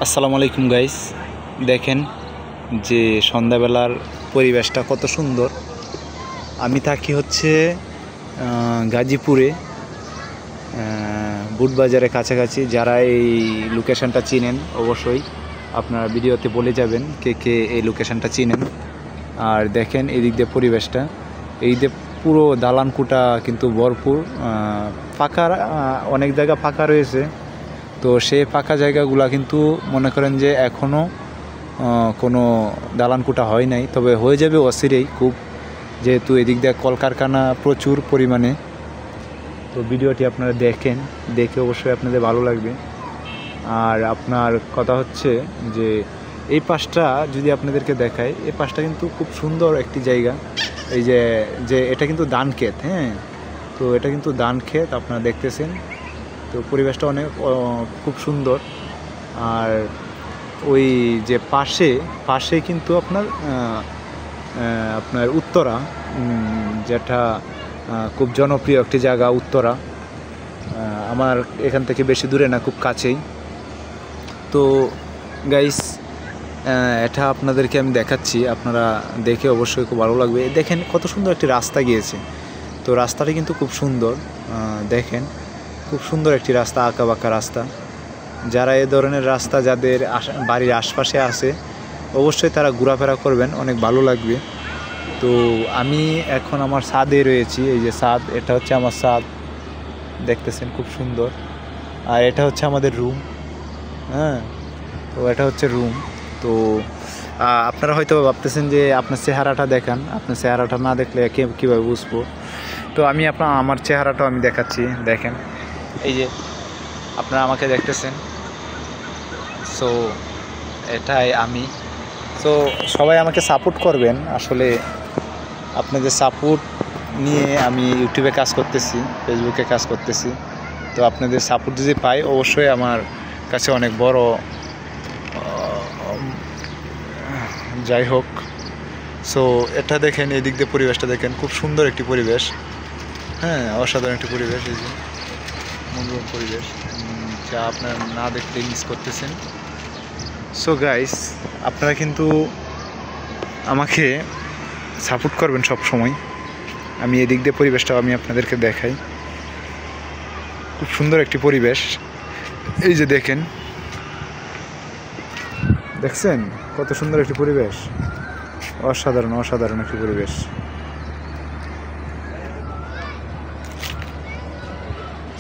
আসসালামু আলাইকুম গাইস, দেখেন যে সন্ধ্যাবেলার পরিবেশটা কত সুন্দর। আমি থাকি হচ্ছে গাজীপুরে, বুটবাজারের কাছাকাছি। যারা এই লোকেশনটা চিনেন অবশ্যই আপনারা ভিডিওতে বলে যাবেন কে কে এই লোকেশনটা চিনেন। আর দেখেন এই দিক দিয়ে পরিবেশটা, এই দিয়ে পুরো দালানকুটা কিন্তু ভরপুর, ফাঁকা, অনেক জায়গা ফাঁকা রয়েছে। তো সেই ফাঁকা জায়গাগুলা কিন্তু মনে করেন যে এখনও কোনো দালানকুটা হয় নাই, তবে হয়ে যাবে অচিরেই খুব, যেহেতু এদিক দিয়ে কলকারখানা প্রচুর পরিমাণে। তো ভিডিওটি আপনারা দেখেন, দেখে অবশ্যই আপনাদের ভালো লাগবে। আর আপনার কথা হচ্ছে যে এই পাশটা যদি আপনাদেরকে দেখায়, এই পাশটা কিন্তু খুব সুন্দর একটি জায়গা। এই যে এটা কিন্তু ধান ক্ষেত, হ্যাঁ, তো এটা কিন্তু ধান ক্ষেত আপনারা দেখতেছেন। তো পরিবেশটা খুব সুন্দর। আর ওই যে পাশে কিন্তু আপনার উত্তরা, যেটা খুব জনপ্রিয় একটি জায়গা উত্তরা, আমার এখান থেকে বেশি দূরে না, খুব কাছেই। তো গাইস, এটা আপনাদেরকে আমি দেখাচ্ছি, আপনারা দেখে অবশ্যই খুব ভালো লাগবে। দেখেন কত সুন্দর একটি রাস্তা গিয়েছে। তো রাস্তাটি কিন্তু খুব সুন্দর, দেখেন খুব সুন্দর একটি রাস্তা, আঁকা বাঁকা রাস্তা। যারা এ ধরনের রাস্তা যাদের বাড়ির আশপাশে আছে অবশ্যই তারা ঘোরাফেরা করবেন, অনেক ভালো লাগবে। তো আমি এখন আমার ছাদে রয়েছি, এই যে ছাদ, এটা হচ্ছে আমার ছাদ, দেখতেছেন খুব সুন্দর। আর এটা হচ্ছে আমাদের রুম, হ্যাঁ, তো এটা হচ্ছে রুম। তো আপনারা হয়তো ভাবতেছেন যে আপনার চেহারাটা দেখান, আপনার চেহারাটা না দেখলে কীভাবে বুঝবো। তো আমি আমার চেহারাটাও আমি দেখাচ্ছি, দেখেন এই যে আপনারা আমাকে দেখতেছেন। সো এটাই আমি। সো সবাই আমাকে সাপোর্ট করবেন। আসলে আপনাদের সাপোর্ট নিয়ে আমি ইউটিউবে কাজ করতেছি, ফেসবুকে কাজ করতেছি। তো আপনাদের সাপোর্ট যদি পাই অবশ্যই আমার কাছে অনেক বড়, যাই হোক। সো এটা দেখেন, এই দিক দিয়ে পরিবেশটা দেখেন, খুব সুন্দর একটি পরিবেশ, হ্যাঁ, অসাধারণ একটি পরিবেশ। এই যে মনোরম পরিবেশ, যা আপনারা না দেখলে মিস করতেছেন। সো গাইস, আপনারা কিন্তু আমাকে সাপোর্ট করবেন সব সময়। আমি এদিক দিয়ে পরিবেশটাও আমি আপনাদেরকে দেখাই, খুব সুন্দর একটি পরিবেশ। এই যে দেখেন, দেখছেন কত সুন্দর একটি পরিবেশ, অসাধারণ একটি পরিবেশ।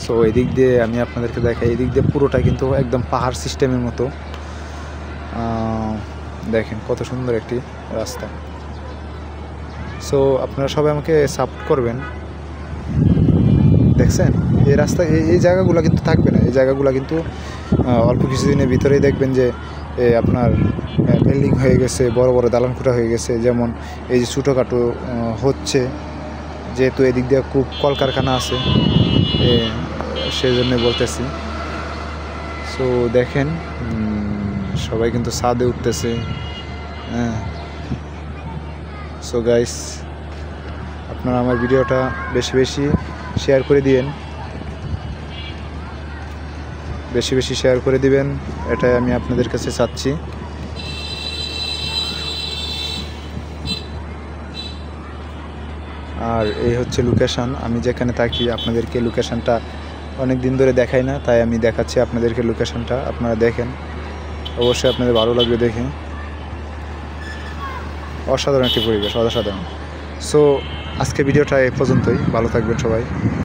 সো এদিক দিয়ে আমি আপনাদেরকে দেখাই, এদিক দিয়ে পুরোটা কিন্তু একদম পাহাড় সিস্টেমের মতো। দেখেন কত সুন্দর একটি রাস্তা। সো আপনারা সবাই আমাকে সাপোর্ট করবেন। দেখছেন এই রাস্তা, এই জায়গাগুলো কিন্তু থাকবে না, এই জায়গাগুলো কিন্তু অল্প কিছুদিনের ভিতরেই দেখবেন যে আপনার বিল্ডিং হয়ে গেছে, বড় বড় দালানকোঠা হয়ে গেছে। যেমন এই যে ছোটোখাটো হচ্ছে, যেহেতু এদিক দিয়ে খুব কলকারখানা আছে, সেই জন্য বলতেছি। সো দেখেন সবাই কিন্তু ছাদে উঠতেছে, হ্যাঁ। সো গাইস, আপনারা আমার ভিডিওটা বেশি বেশি শেয়ার করে দিবেন, বেশি বেশি শেয়ার করে দিবেন, এটাই আমি আপনাদের কাছে চাচ্ছি। আর এই হচ্ছে লোকেশন, আমি যেখানে থাকি। আপনাদেরকে লোকেশনটা অনেক দিন ধরে দেখাই না, তাই আমি দেখাচ্ছি আপনাদেরকে লোকেশনটা। আপনারা দেখেন, অবশ্যই আপনাদের ভালো লাগবে দেখে। অসাধারণ একটি পরিবেশ, অসাধারণ। সো আজকে ভিডিওটা এ পর্যন্তই, ভালো থাকবেন সবাই।